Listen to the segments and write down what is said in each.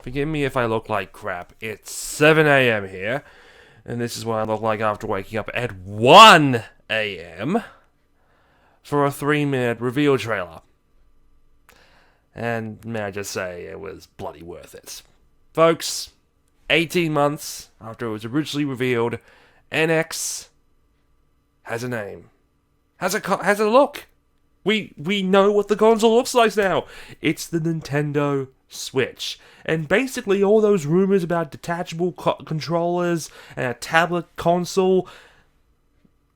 Forgive me if I look like crap. It's 7 a.m. here, and this is what I look like after waking up at 1 a.m. for a 3-minute reveal trailer. And may I just say, it was bloody worth it. Folks, 18 months after it was originally revealed, NX has a name. Has a look. We know what the console looks like now. It's the Nintendo Switch. And basically all those rumors about detachable controllers and a tablet console,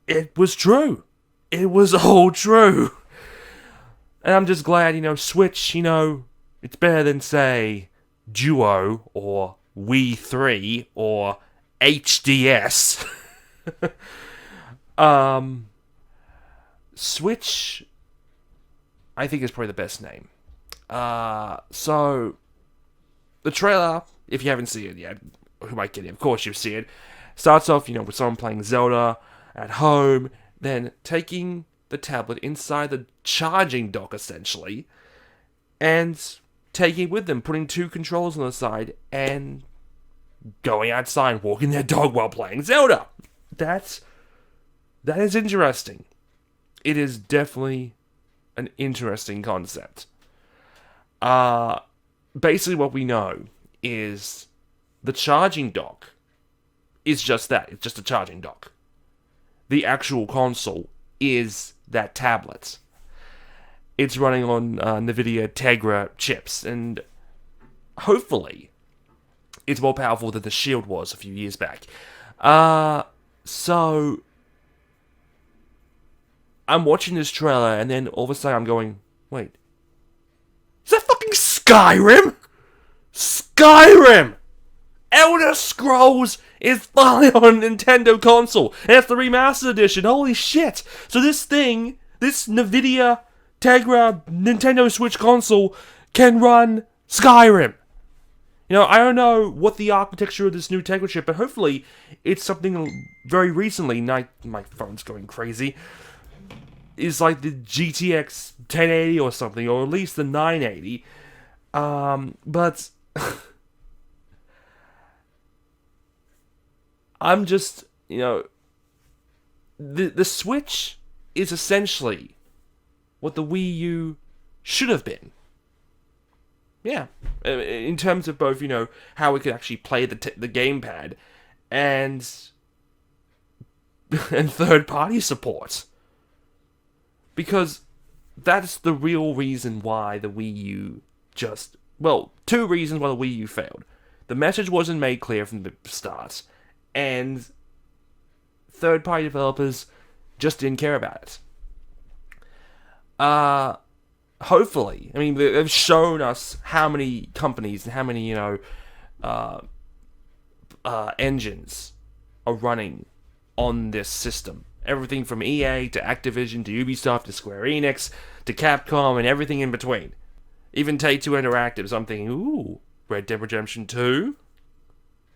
it was true. It was all true. And I'm just glad, Switch, it's better than, say, Duo or Wii 3 or HDS. Switch, I think, is probably the best name. So, the trailer, if you haven't seen it yet, who might get it? Of course you've seen it. Starts off, with someone playing Zelda at home, then taking the tablet inside the charging dock, essentially, and taking it with them, putting 2 controllers on the side, and going outside, walking their dog while playing Zelda. That is interesting. It is definitely an interesting concept. Basically what we know is the charging dock is just that. It's just a charging dock. The actual console is that tablet. It's running on NVIDIA Tegra chips, and hopefully it's more powerful than the Shield was a few years back. So I'm watching this trailer, and then all of a sudden I'm going, wait, is that fucking Skyrim? Skyrim! Elder Scrolls is finally on a Nintendo console, and it's the remastered edition. Holy shit! So this NVIDIA Tegra Nintendo Switch console can run Skyrim. I don't know what the architecture of this new Tegra chip, but hopefully it's something very recently. My phone's going crazy. Is like the GTX 1080 or something, or at least the 980. But I'm just, the Switch is essentially what the Wii U should have been. Yeah, in terms of both, how we could actually play the gamepad and third-party support. Because that's the real reason why the Wii U 2 reasons why the Wii U failed. The message wasn't made clear from the start, and third-party developers just didn't care about it. Hopefully, they've shown us how many companies and how many, engines are running on this system. Everything from EA to Activision to Ubisoft to Square Enix to Capcom and everything in between. Even Take-Two Interactive, so I'm thinking, ooh, Red Dead Redemption 2?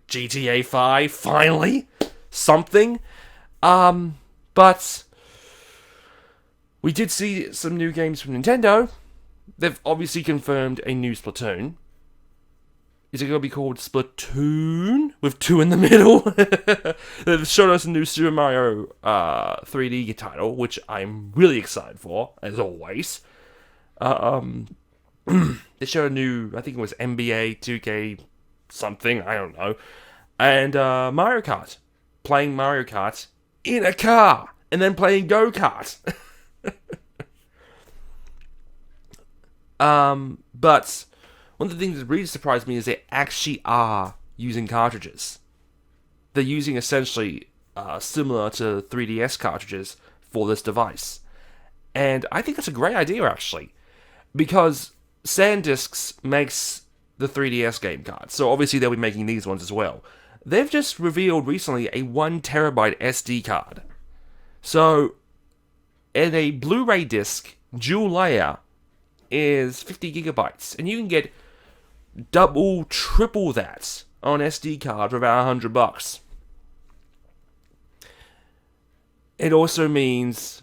GTA 5, finally? Something? But we did see some new games from Nintendo. They've obviously confirmed a new Splatoon. Is it going to be called Splatoon? With 2 in the middle? They've shown us a new Super Mario 3D title, which I'm really excited for, as always. They showed a new, I think it was NBA 2K something, I don't know. And Mario Kart. Playing Mario Kart in a car. And then playing go-kart. But one of the things that really surprised me is they actually are using cartridges. They're using essentially similar to 3DS cartridges for this device. And I think that's a great idea, actually. Because SanDisk makes the 3DS game cards, so obviously they'll be making these ones as well. They've just revealed recently a 1TB SD card. So, in a Blu-ray disc, dual layer is 50 gigabytes, and you can get double, triple that on SD card for about $100. It also means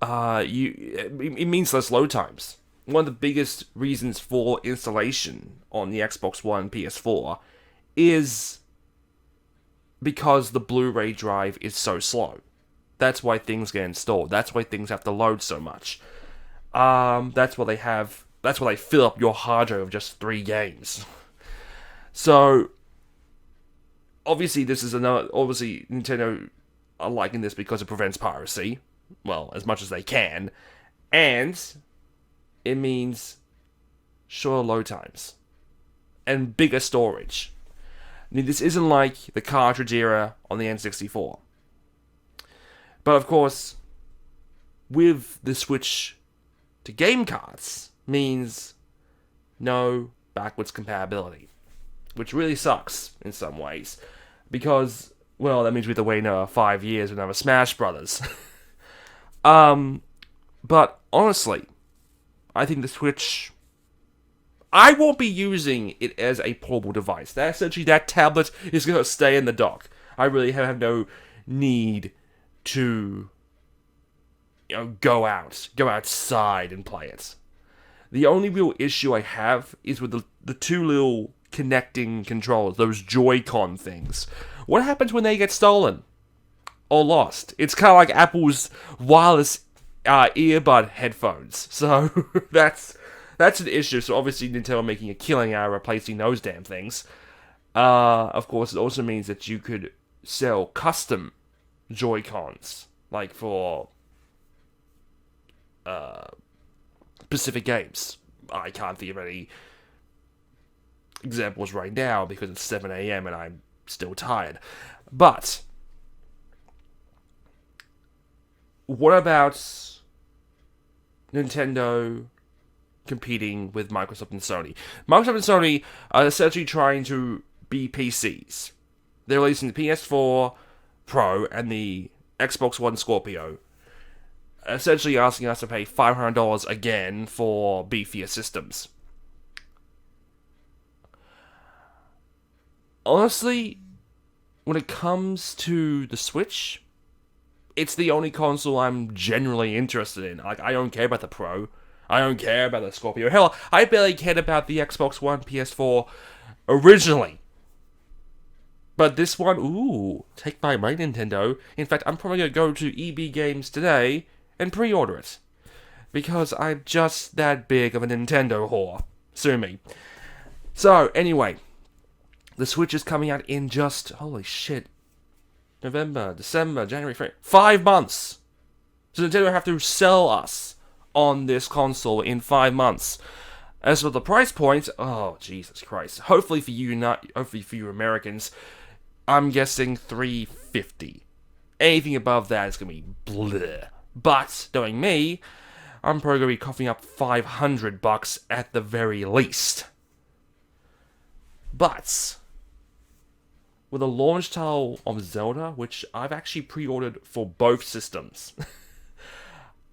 it means less load times. one of the biggest reasons for installation on the Xbox One, PS4, is because the Blu-ray drive is so slow. That's why things get installed. That's why things have to load so much. That's why they fill up your hard drive with just 3 games. So, obviously Nintendo are liking this because it prevents piracy. Well, as much as they can. And it means shorter load times. And bigger storage. I mean, this isn't like the cartridge era on the N64. But of course, with the switch to game cards, means no backwards compatibility. Which really sucks in some ways. Because, well, that means we have to wait another 5 years with another Smash Brothers. But honestly, I think the Switch, I won't be using it as a portable device. That tablet is going to stay in the dock. I really have no need to, go outside and play it. The only real issue I have is with the 2 little connecting controllers, those Joy-Con things. What happens when they get stolen? Or lost? It's kind of like Apple's wireless earbud headphones. So, that's an issue. So obviously Nintendo making a killing out of replacing those damn things. Of course, it also means that you could sell custom Joy-Cons, like for specific games. I can't think of any examples right now because it's 7 a.m. and I'm still tired. But what about Nintendo competing with Microsoft and Sony? Microsoft and Sony are essentially trying to be PCs. They're releasing the PS4 Pro and the Xbox One Scorpio, essentially asking us to pay $500 again for beefier systems. Honestly, when it comes to the Switch, it's the only console I'm generally interested in. Like, I don't care about the Pro. I don't care about the Scorpio. Hell, I barely cared about the Xbox One, PS4 originally. But this one, ooh, take my money, Nintendo. In fact, I'm probably going to go to EB Games today and pre-order it. Because I'm just that big of a Nintendo whore. Sue me. So, anyway, the Switch is coming out in just, holy shit, November, December, January, February, 5 months. So Nintendo have to sell us on this console in 5 months. As for the price point, oh Jesus Christ! Hopefully for you Americans, I'm guessing $350. Anything above that is gonna be bleh. But knowing me, I'm probably gonna be coughing up $500 at the very least. But with a launch title of Zelda, which I've actually pre-ordered for both systems,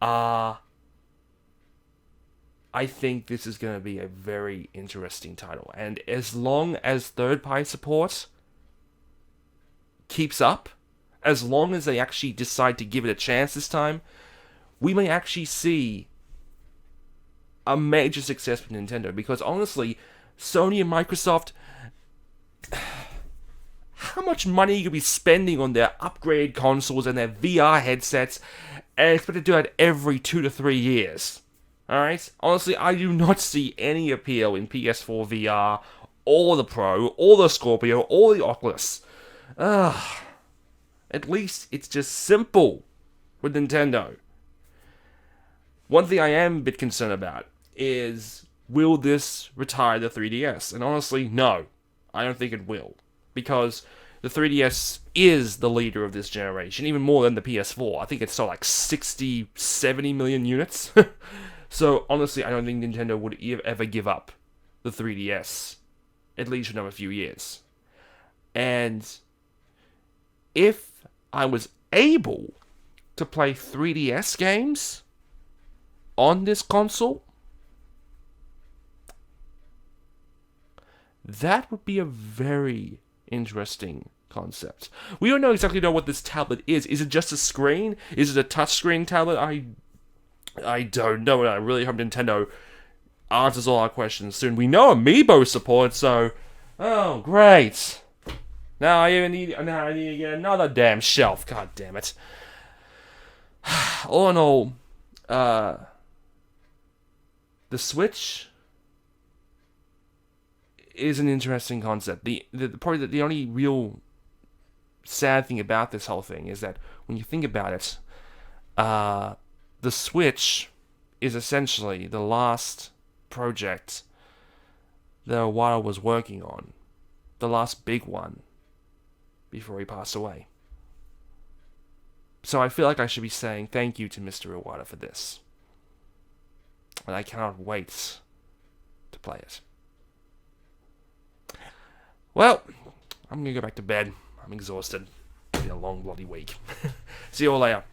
I think this is going to be a very interesting title. And as long as third-party support keeps up, as long as they actually decide to give it a chance this time, we may actually see a major success for Nintendo. Because honestly, Sony and Microsoft, how much money you could be spending on their upgraded consoles and their VR headsets, and expect to do that every 2 to 3 years. Alright? Honestly, I do not see any appeal in PS4 VR, or the Pro, or the Scorpio, or the Oculus. At least it's just simple with Nintendo. One thing I am a bit concerned about is, will this retire the 3DS? And honestly, no. I don't think it will. Because the 3DS is the leader of this generation, even more than the PS4. I think it's sold like 60, 70 million units. So, honestly, I don't think Nintendo would ever give up the 3DS, at least for another few years. And if I was able to play 3DS games on this console, that would be a very interesting concept. We don't exactly know what this tablet is. Is it just a screen? Is it a touchscreen tablet? I don't know, and I really hope Nintendo answers all our questions soon. We know Amiibo support, so... Oh, great. Now I need to get another damn shelf. God damn it. All in all, the Switch is an interesting concept. Probably the only real sad thing about this whole thing is that when you think about it, the Switch is essentially the last project that Iwata was working on. The last big one before he passed away. So I feel like I should be saying thank you to Mr. Iwata for this. And I cannot wait to play it. Well, I'm going to go back to bed. I'm exhausted. It's been a long bloody week. See you all later.